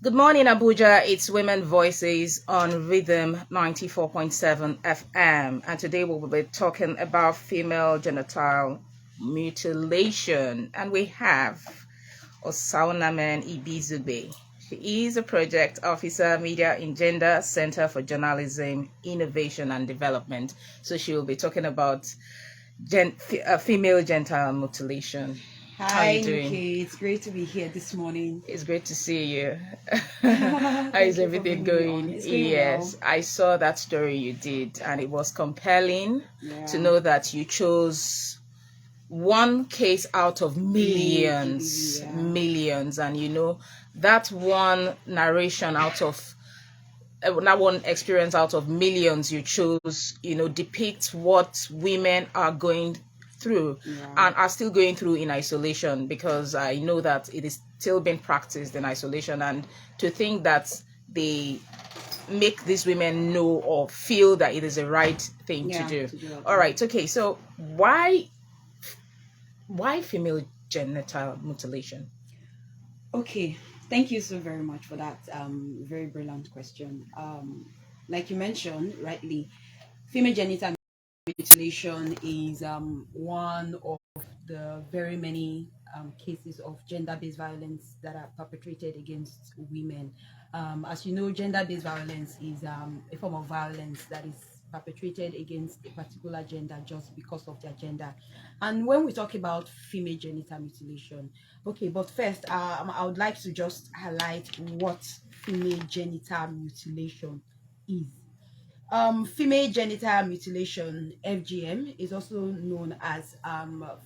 Good morning, Abuja. It's Women Voices on Rhythm 94.7 FM. And today we'll be talking about female genital mutilation. And we have Osaunamen Ibizube. She is a project officer, Media in Gender Center for Journalism, Innovation and Development. So she will be talking about female genital mutilation. How are you doing? Nuke. It's great to be here this morning. It's great to see you. How is everything going? Yes, well. I saw that story you did, and it was compelling to know that you chose one case out of millions, and you know that one narration out of that one experience out of millions you chose, depicts what women are going through and are still going through in isolation, because I know that it is still being practiced in isolation, and to think that they make these women know or feel that it is the right thing to do. All right, okay, so why female genital mutilation? Okay, thank you so very much for that very brilliant question. Like you mentioned rightly, female genital mutilation is one of the very many cases of gender-based violence that are perpetrated against women. As you know, gender-based violence is a form of violence that is perpetrated against a particular gender just because of their gender. And when we talk about female genital mutilation, okay, but first I would like to just highlight what female genital mutilation is. Female genital mutilation, FGM, is also known as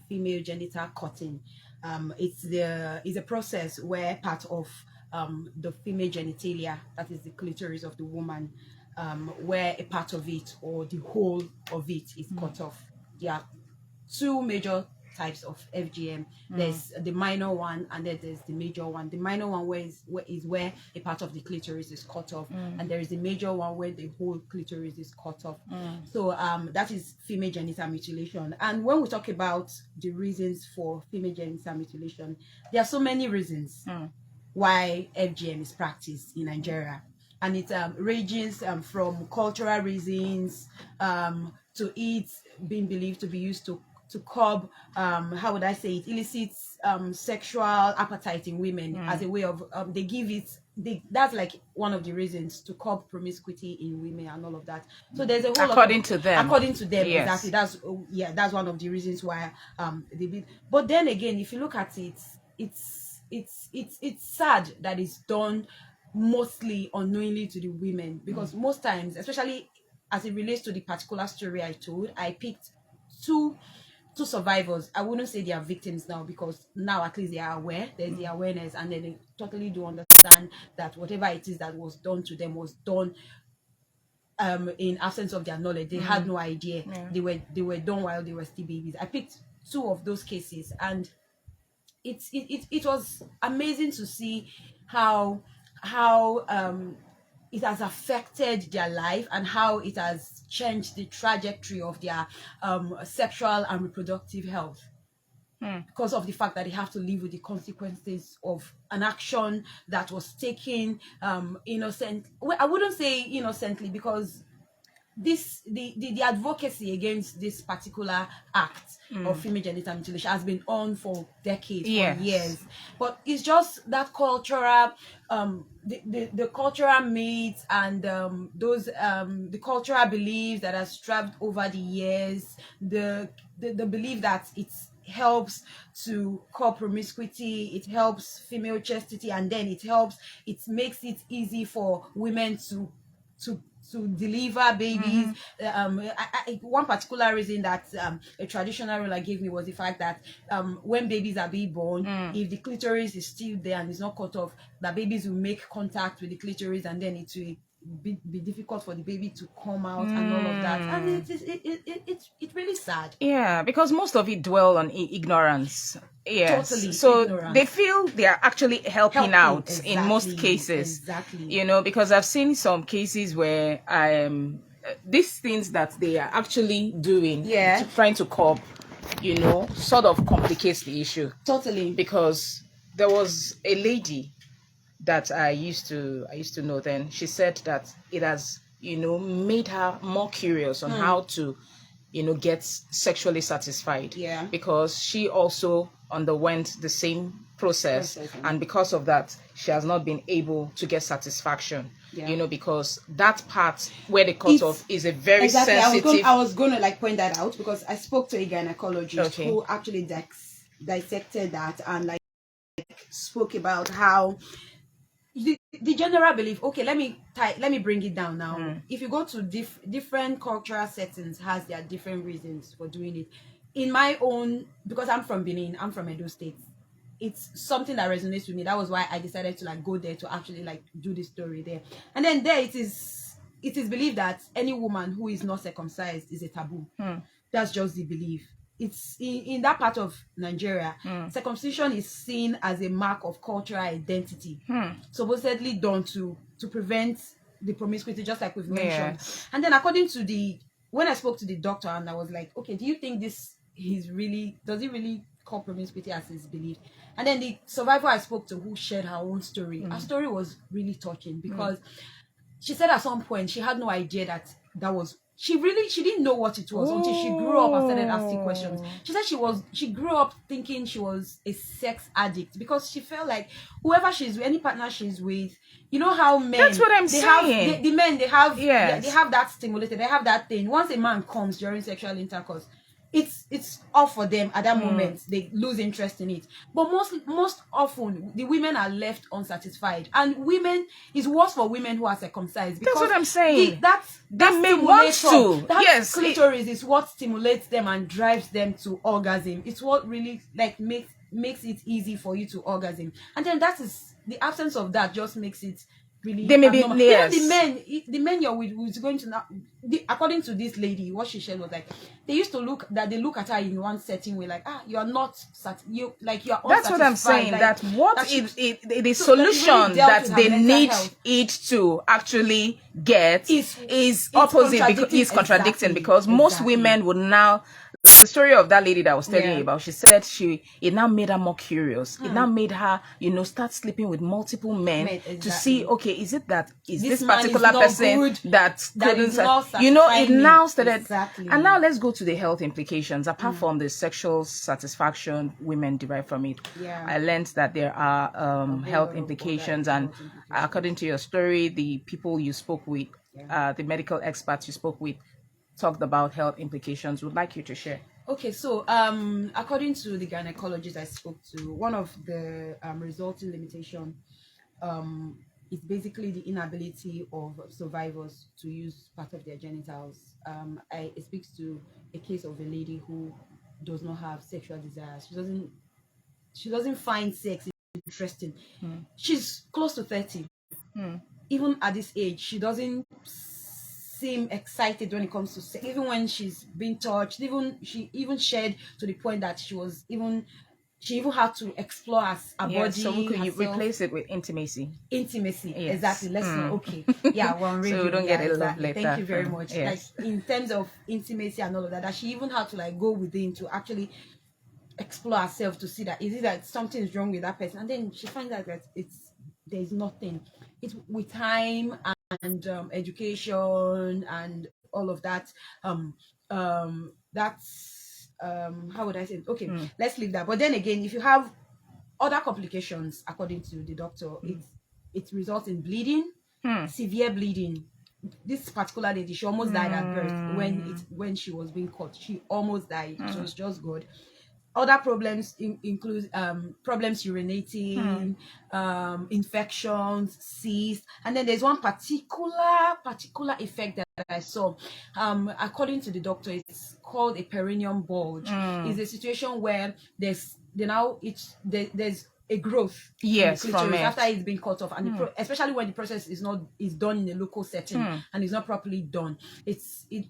female genital cutting. It's a process where part of the female genitalia, that is the clitoris of the woman, where a part of it or the whole of it is cut off. There are two major types of FGM. There's the minor one, and then there's the major one. The minor one where a part of the clitoris is cut off, and there is the major one where the whole clitoris is cut off. So that is female genital mutilation. And when we talk about the reasons for female genital mutilation, there are so many reasons why FGM is practiced in Nigeria, and it ranges from cultural reasons to it being believed to be used to curb how would I say it, illicit sexual appetite in women, as a way of that's like one of the reasons to curb promiscuity in women and all of that. So there's a whole according to them, yes. Exactly, that's one of the reasons why but then again, if you look at it, it's sad that it's done mostly unknowingly to the women, because most times, especially as it relates to the particular story I told, I picked two survivors. I wouldn't say they are victims now, because now at least they are aware. There's the awareness, and then they totally do understand that whatever it is that was done to them was done in absence of their knowledge. They had no idea. They were done while they were still babies. I picked two of those cases, and it was amazing to see how it has affected their life, and how it has changed the trajectory of their sexual and reproductive health, because of the fact that they have to live with the consequences of an action that was taken innocent. Well, I wouldn't say innocently, because the advocacy against this particular act of female genital mutilation has been on for decades, for years. But it's just that cultural the cultural myths and those the cultural beliefs that have strived over the years, the belief that it helps to curb promiscuity, it helps female chastity, and then it makes it easy for women to deliver babies. One particular reason that a traditional ruler gave me was the fact that when babies are being born, if the clitoris is still there and is not cut off, the babies will make contact with the clitoris, and then it will be difficult for the baby to come out and all of that. And it's really sad. Yeah, because most of it dwell on ignorance. Yes. Totally. So ignorance. they feel they are actually helping out in most cases. Exactly. Because I've seen some cases where these things that they are actually doing, trying to curb, sort of complicates the issue. Totally. Because there was a lady that I used to know then, she said that it has, made her more curious on how to, get sexually satisfied. Yeah. Because she also underwent the same process, and because of that, she has not been able to get satisfaction. Yeah. Because that part where they cut off is a very sensitive. I was going to like point that out, because I spoke to a gynecologist who actually dissected that and like spoke about how the general belief. Okay, let me bring it down now. If you go to different cultural settings, has their different reasons for doing it. In my own, because I'm from Benin, I'm from Edo State, it's something that resonates with me. That was why I decided to like go there to actually like do the story there. And then there it is believed that any woman who is not circumcised is a taboo. That's just the belief. It's in that part of Nigeria, circumcision is seen as a mark of cultural identity, supposedly done to prevent the promiscuity, just like we've mentioned. Yes. And then according to when I spoke to the doctor, and I was like, okay, do you think does he really call promiscuity as his belief? And then the survivor I spoke to, who shared her own story, her story was really touching, because she said at some point she had no idea that was, she didn't know what it was until she grew up and started asking questions. She said she grew up thinking she was a sex addict, because she felt like whoever she's with, any partner she's with, you know how men, that's what I'm saying. The men, they have yes. they have that stimulated, they have that thing. Once a man comes during sexual intercourse, it's off for them at that moment. They lose interest in it. But most often the women are left unsatisfied, and it's worse for women who are circumcised, because that's what I'm saying. That may want to. Yes, clitoris is what stimulates them and drives them to orgasm. It's what really like makes it easy for you to orgasm. And then that is the absence of that just makes it really they may be, yes. The men you're with who's going to now, according to this lady, what she shared was like they look at her in one setting way, like you're not you're unsatisfied. That's what I'm saying. Like, that the solution that they need it to actually get is opposite, because it's contradicting, because most women would now, like the story of that lady that I was telling you about, she said it now made her more curious. It now made her, start sleeping with multiple men to see, okay, is this particular person that couldn't, it now started. And now let's go to the health implications. Apart from the sexual satisfaction women derive from it, I learned that there are health implications, and according to your story, the people you spoke with, the medical experts you spoke with, talked about health implications. Would like you to share. Okay, so according to the gynecologist I spoke to, one of the resulting limitation is basically the inability of survivors to use part of their genitals. It speaks to a case of a lady who does not have sexual desires. She doesn't find sex interesting. She's close to 30. Even at this age, she doesn't seem excited when it comes to sex. Even when she's being touched, she even shared to the point that she even had to explore her body. So can you replace it with intimacy? Intimacy, yes. Exactly. Let's know. Okay, yeah, well, really, so we don't get it exactly. Thank you very much. Yes. Like in terms of intimacy and all of that, she even had to like go within to actually explore herself to see that is it that something is wrong with that person, and then she finds out that there's nothing. It's with time and education and all of that. That's how would I say it? Okay, let's leave that. But then again, if you have other complications, according to the doctor, it results in bleeding, severe bleeding. This particular lady, she almost died at birth when she was being cut. She almost died. It was just good. Other problems include problems urinating, infections, cysts, and then there's one particular effect that I saw. According to the doctor, it's called a perineum bulge. It's a situation where there's a growth from it after it's been cut off, and especially when the process is done in a local setting and it's not properly done, it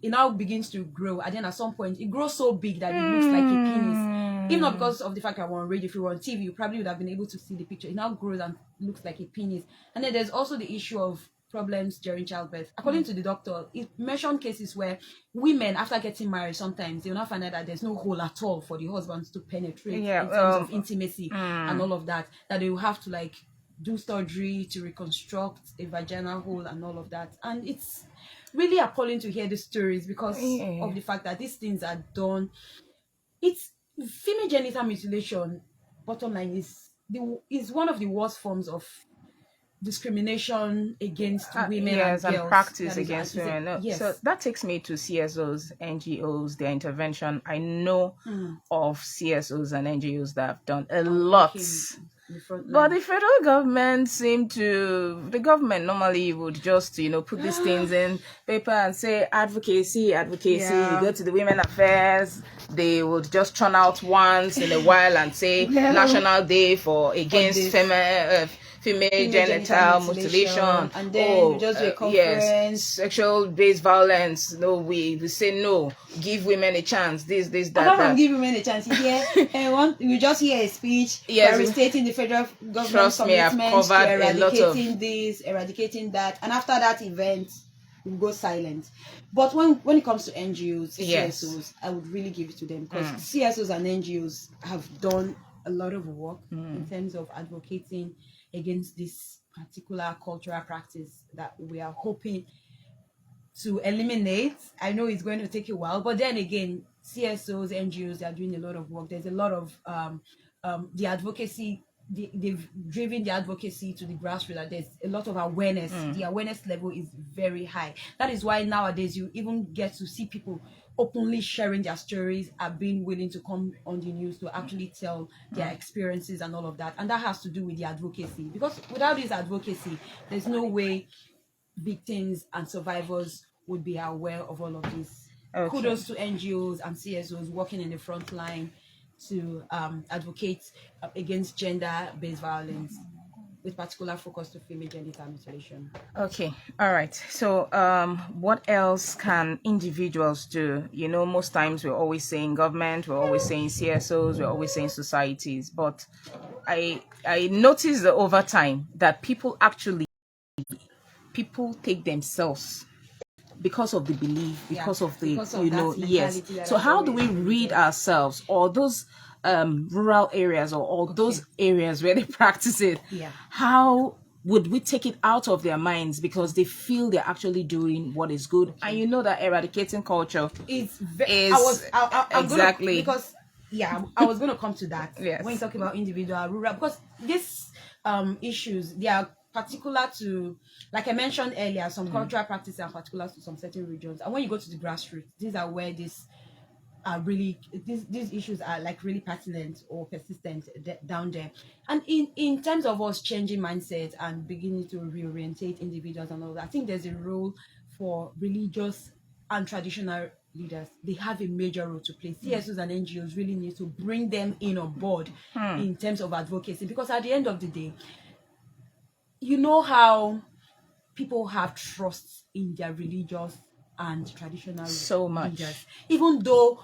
now begins to grow, and then at some point it grows so big that it looks like a penis. If not because of the fact that we're on radio, if you were on TV, you probably would have been able to see the picture. It now grows and looks like a penis. And then there's also the issue of problems during childbirth. According to the doctor, it mentioned cases where women, after getting married, sometimes they'll not find out that there's no hole at all for the husbands to penetrate in terms of intimacy and all of that. That they will have to like do surgery to reconstruct a vaginal hole and all of that. And it's really appalling to hear the stories because of the fact that these things are done. It's female genital mutilation. Bottom line is one of the worst forms of discrimination against women yes, and and girls. practice against women. No, yes. So that takes me to CSOs, NGOs, their intervention. I know of CSOs and NGOs that have done a lot. But the federal government the government normally would just, put these things in paper and say advocacy. Yeah. You go to the Women Affairs, they would just churn out once in a while and say National Day against female genital mutilation, and then we just do a conference. Yes, sexual-based violence. No, we say no. Give women a chance. This, that. Apart from give women a chance, we just hear a speech restating the federal government's commitment to eradicating this, eradicating that, and after that event, we go silent. But when it comes to NGOs, CSOs, I would really give it to them because CSOs and NGOs have done a lot of work in terms of advocating against this particular cultural practice that we are hoping to eliminate. I know it's going to take a while, but then again, CSOs, NGOs, they are doing a lot of work. There's a lot of the advocacy. They've driven the advocacy to the grassroots. There's a lot of awareness. The awareness level is very high. That is why nowadays you even get to see people openly sharing their stories, are being willing to come on the news to actually tell their experiences and all of that. And that has to do with the advocacy, because without this advocacy, there's no way victims and survivors would be aware of all of this. Kudos to NGOs and CSOs working in the front line to advocate against gender-based violence, with particular focus to female genital mutilation. Okay, all right. So what else can individuals do? Most times we're always saying government, we're always saying CSOs, we're always saying societies, but I noticed that over time that people take themselves because of the belief, because of yes. So how do we read ourselves, or those rural areas, or those areas where they practice it? How would we take it out of their minds because they feel they're actually doing what is good? And you know that eradicating culture is exactly because I was going to come to that. Yes. When you talk about individual rural, because these issues, they are particular to, like I mentioned earlier, some cultural practices are particular to some certain regions. And when you go to the grassroots, these are where these issues are like really pertinent or persistent down there. And in terms of us changing mindset and beginning to reorientate individuals and all that, I think there's a role for religious and traditional leaders. They have a major role to play. CSOs and NGOs really need to bring them in on board in terms of advocacy, because at the end of the day, you know how people have trust in their religious and traditional leaders, even though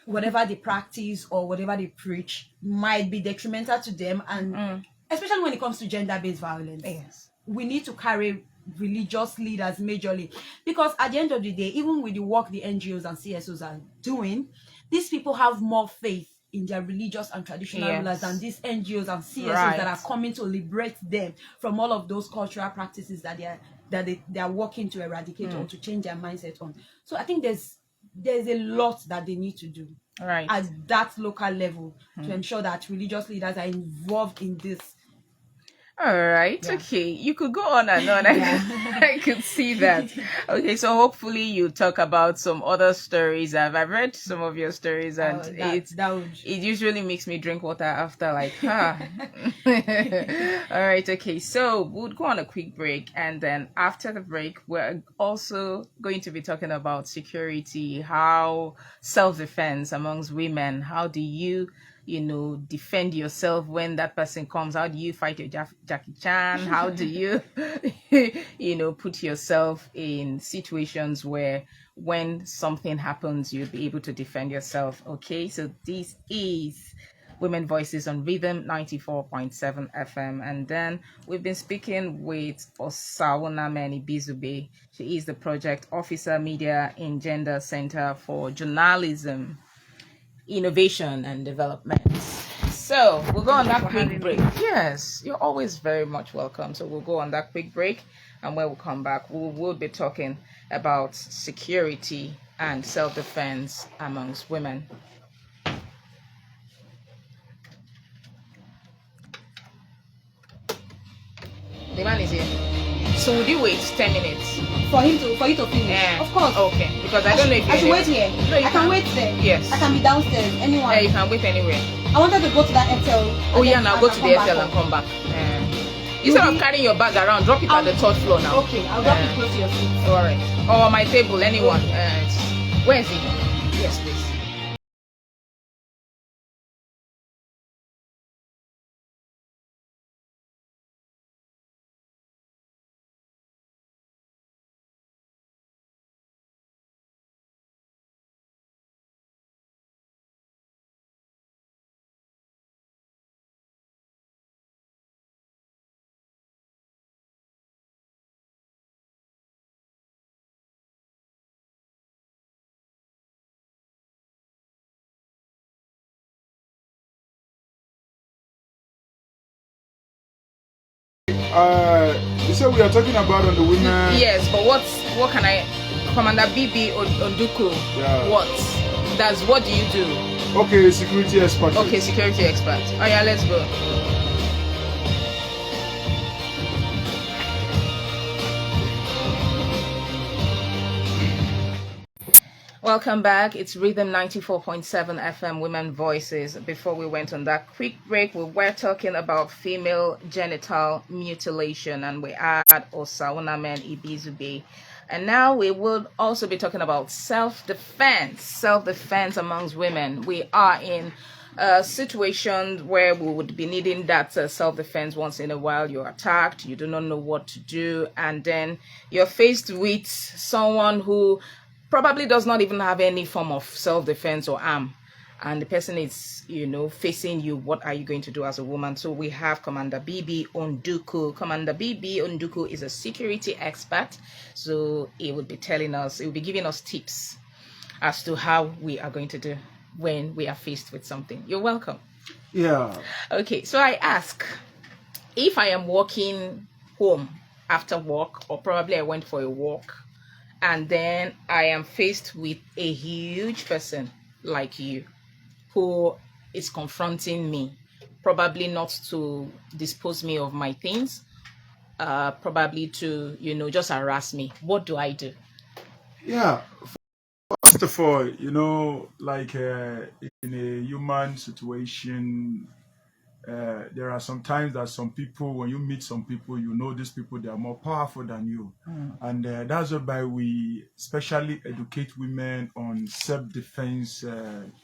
whatever they practice or whatever they preach might be detrimental to them, and especially when it comes to gender-based violence. We need to carry religious leaders majorly, because at the end of the day, even with the work the NGOs and CSOs are doing, these people have more faith in their religious and traditional rulers than these NGOs and CSOs that are coming to liberate them from all of those cultural practices that they are working to eradicate or to change their mindset on. So I think there's a lot that they need to do at that local level to ensure that religious leaders are involved in this. All right. Okay. You could go on and on. I could see that. Okay. So hopefully you talk about some other stories. I've read some of your stories, and it usually makes me drink water after, like, All right. Okay. So we'll go on a quick break, and then after the break, we're also going to be talking about security, how self-defense amongst women. How do you defend yourself when that person comes? How do you fight your Jackie Chan? How do you, put yourself in situations where when something happens, you'll be able to defend yourself? Okay, so this is Women Voices on Rhythm 94.7 FM. And then we've been speaking with Osawunameni Bizube. She is the Project Officer Media in Gender Center for Journalism, Innovation and Development. So So we'll go on that quick break. Yes, you're always very much welcome. So we'll go on that quick break, and when we come back, we'll be talking about security and self-defense amongst women. The man is here. So would you wait 10 minutes for you to finish? Yeah. Of course. Okay, because I don't know if I should wait here. No, I can wait there. Yes. I can be downstairs. Anyone. Yeah, you can wait anywhere. I wanted to go to that hotel. Oh yeah, now go to the hotel and come back. Instead of carrying your bag around, drop it at the third floor now. Okay, I'll drop it close to your seat. Alright. Or my table, anyone. Where is it? Yes, please. You said we are talking about on the women. Yes, but what can I, Commander BB Onduku? Yeah. What do you do? Okay, security expert. Okay, security expert. Oh yeah, let's go. Welcome back. It's Rhythm 94.7 FM Women Voices. Before we went on that quick break, we were talking about female genital mutilation, and we had Osaunamen Ibizube. And now we will also be talking about self-defense amongst women. We are in a situation where we would be needing that self-defense once in a while. You're attacked, you do not know what to do, and then you're faced with someone who probably does not even have any form of self-defense or arm, and the person is, facing you. What are you going to do as a woman? So we have Commander BB Onduku. Commander BB Onduku is a security expert, so he will be giving us tips as to how we are going to do when we are faced with something. You're welcome. Yeah. Okay, so I ask, if I am walking home after work, or probably I went for a walk, and then I am faced with a huge person like you who is confronting me, probably not to dispose me of my things, probably to, just harass me. What do I do? Yeah. First of all, like in a human situation, there are some times that some people, when you meet some people, these people, they are more powerful than you. And that's why we especially educate women on self-defense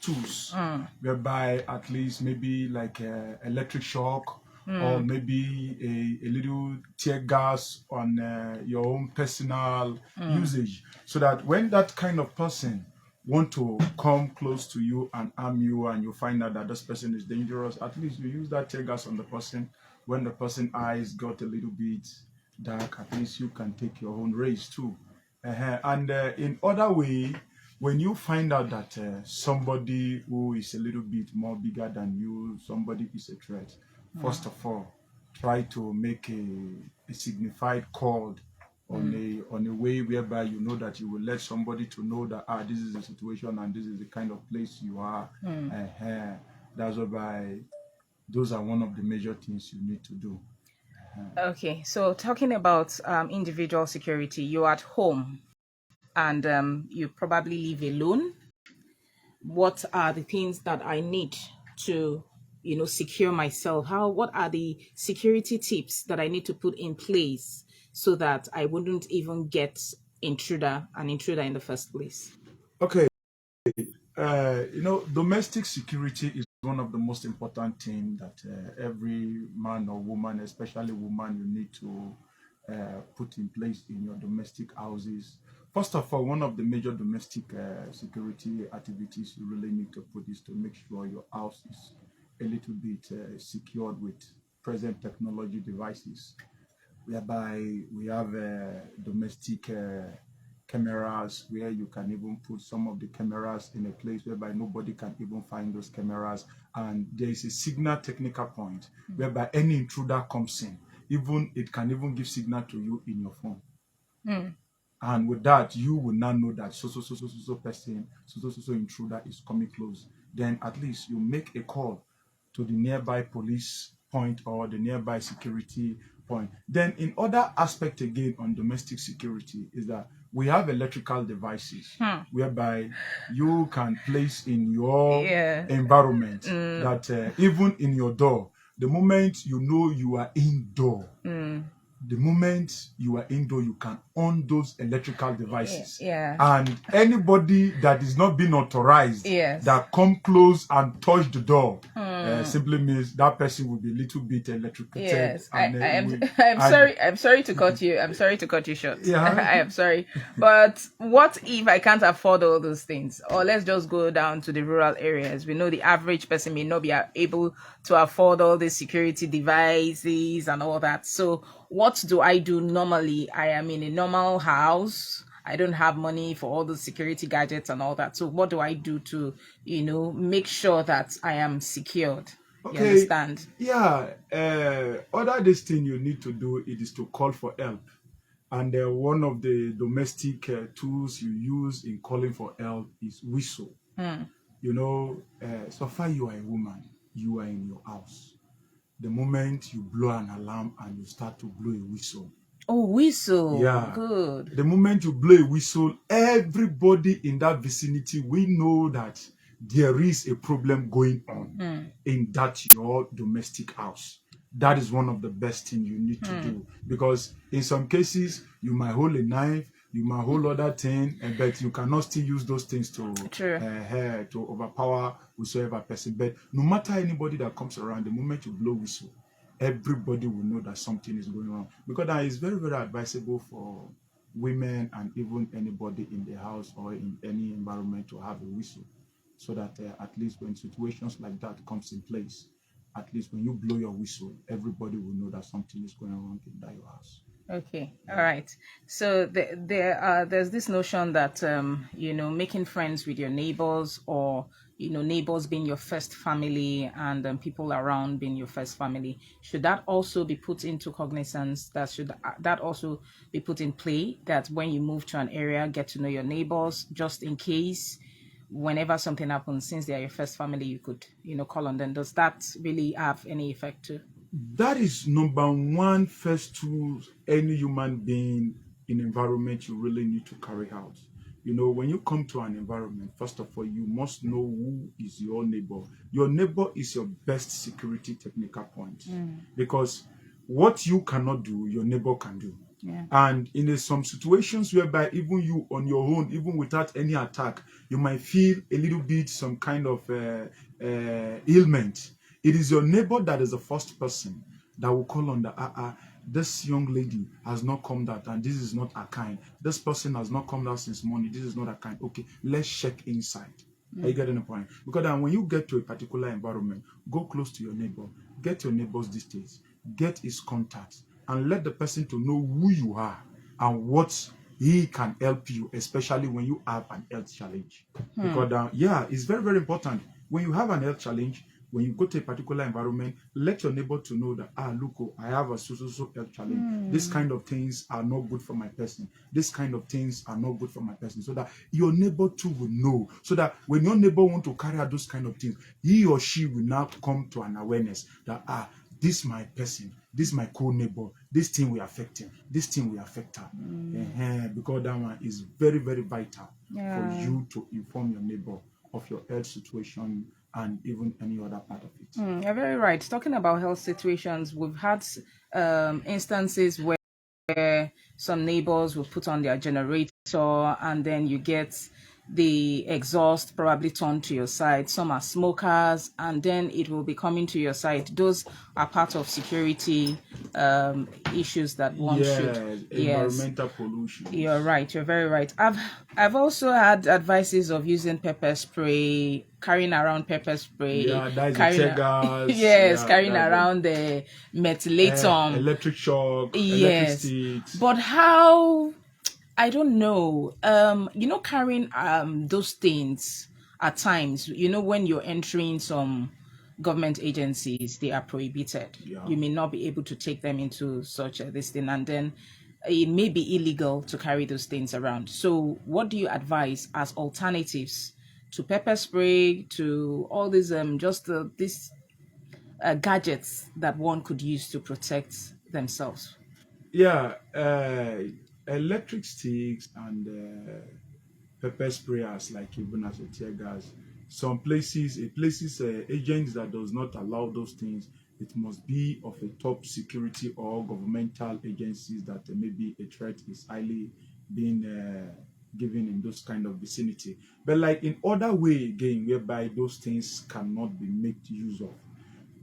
tools, whereby at least maybe like electric shock, or maybe a little tear gas on your own personal usage, so that when that kind of person want to come close to you and harm you, and you find out that this person is dangerous, at least you use that tear gas on the person. When the person's eyes got a little bit dark, at least you can take your own race too. And in other way, when you find out that somebody who is a little bit more bigger than you, somebody is a threat, first of all, try to make a signified call on a way whereby you know that you will let somebody to know that this is the situation and this is the kind of place you are. That's why those are one of the major things you need to do. Okay, so talking about individual security, you're at home and you probably live alone. What are the things that I need to secure myself? What are the security tips that I need to put in place so that I wouldn't even get an intruder in the first place? Okay. Domestic security is one of the most important things that every man or woman, especially woman, you need to put in place in your domestic houses. First of all, one of the major domestic security activities you really need to put is to make sure your house is a little bit secured with present technology devices, whereby we have domestic cameras, where you can even put some of the cameras in a place whereby nobody can even find those cameras. And there is a signal technical point whereby any intruder comes in, even it can even give signal to you in your phone. And with that, you will now know that so person, so intruder is coming close. Then at least you make a call to the nearby police point or the nearby security point. Then in other aspect again on domestic security is that we have electrical devices whereby you can place in your environment that even in your door, the moment you know you are indoor, the moment you are indoor, you can on those electrical devices. And anybody that is not being authorized that come close and touch the door simply means that person will be a little bit electrocuted. I'm sorry to cut you. I'm sorry to cut you short. I am sorry. But what if I can't afford all those things? Or let's just go down to the rural areas. We know the average person may not be able to afford all these security devices and all that. So what do I do normally? I am in a normal house. I don't have money for all the security gadgets and all that. So what do I do to, make sure that I am secured? Okay. You understand? Yeah. Other this thing you need to do it is to call for help. And one of the domestic tools you use in calling for help is whistle. So far you are a woman, you are in your house. The moment you blow an alarm and you start to blow a whistle. Oh, whistle. Yeah. Good. The moment you blow a whistle, everybody in that vicinity, we know that there is a problem going on in that your domestic house. That is one of the best things you need to do. Because in some cases, you might hold a knife, you might hold other thing, but you cannot still use those things to overpower whosoever person. But no matter anybody that comes around, the moment you blow whistle, everybody will know that something is going on. Because that is very, very advisable for women and even anybody in the house or in any environment to have a whistle. So that at least when situations like that comes in place, at least when you blow your whistle, everybody will know that something is going on in that your house. Okay. All right. So there's this notion that making friends with your neighbors, or neighbors being your first family, and people around being your first family, should that also be put into cognizance? That also be put in play, that when you move to an area, get to know your neighbors, just in case whenever something happens, since they are your first family, you could call on them. Does that really have any effect too? That is number one first tool any human being in environment you really need to carry out. When you come to an environment, first of all, you must know who is your neighbor. Your neighbor is your best security technical point. Because what you cannot do, your neighbor can do. Yeah. And in some situations whereby even you on your own, even without any attack, you might feel a little bit some kind of ailment. It is your neighbor that is the first person that will call on this young lady has not come out and this is not her kind. This person has not come out since morning. This is not her kind. Okay, let's check inside. Are you getting the point? Because when you get to a particular environment, go close to your neighbor, get your neighbor's details, get his contacts, and let the person to know who you are and what he can help you, especially when you have an health challenge. Because it's very, very important. When you have an health challenge, when you go to a particular environment, let your neighbor to know that, look, I have a so health challenge. This kind of things are not good for my person. This kind of things are not good for my person. So that your neighbor too will know. So that when your neighbor want to carry out those kind of things, he or she will now come to an awareness that, this my person, this my co-neighbor, this thing will affect him, this thing will affect her. Because that one is very, very vital for you to inform your neighbor of your health situation and even any other part of it. You're very right. Talking about health situations, we've had instances where some neighbors will put on their generator and then you get the exhaust probably turned to your side. Some are smokers and then it will be coming to your side. Those are part of security issues that one should. Environmental pollution. You're right. You're very right. I've also had advices of using pepper spray, carrying around pepper spray. Yeah, that's tear gas. Yes, carrying around the methylatum. Electric shock, yes. electric sticks. But how I don't know. Carrying those things at times, when you're entering some government agencies, they are prohibited. Yeah. You may not be able to take them into such a this thing, and then it may be illegal to carry those things around. So, what do you advise as alternatives to pepper spray, to all these these gadgets that one could use to protect themselves? Yeah, electric sticks and pepper sprayers, like even as a tear gas. Some places, agents that does not allow those things. It must be of a top security or governmental agencies that maybe a threat is highly being given in those kind of vicinity. But like in other way again, whereby those things cannot be made use of,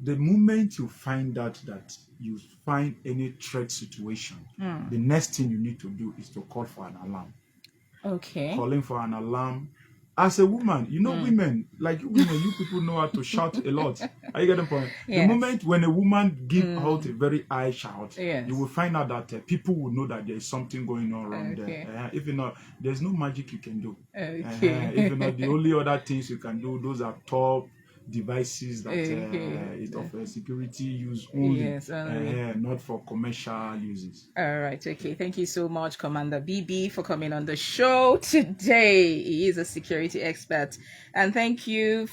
the moment you find out that you find any threat situation, the next thing you need to do is to call for an alarm. Okay. Calling for an alarm. As a woman, women, like you women, you people know how to shout a lot. Are you getting the point? The Yes. moment when a woman give out a very high shout, Yes. you will find out that people will know that there is something going on around Okay. there. If you know, there's no magic you can do. Okay. If you know, the only other things you can do, those are top devices that Okay. is of security use only, Yes, only. not for commercial uses. All right. Okay. Thank you so much, Commander BB, for coming on the show today. He is a security expert, and thank you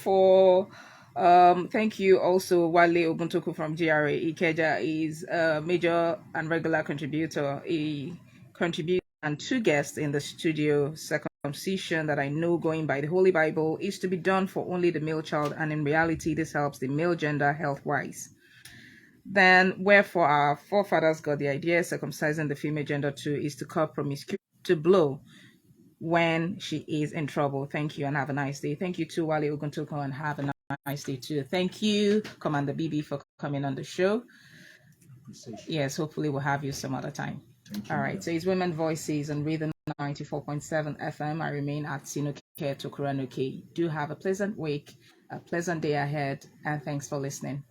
also Wale Oguntoku from GRA Ikeja is a major and regular contributor. He contributes and two guests in the studio. Circumcision that I know going by the Holy Bible is to be done for only the male child, and in reality, this helps the male gender health wise. Then, wherefore our forefathers got the idea, circumcising the female gender too is to curb promiscuity, to blow when she is in trouble. Thank you and have a nice day. Thank you to Wale Oguntoko and have a nice day too. Thank you, Commander BB, for coming on the show. Yes, hopefully we'll have you some other time. Thank you. All right, so it's Women Voices on Rhythm 94.7 FM. I remain at Atinuke Nukay. Do have a pleasant week, a pleasant day ahead, and thanks for listening.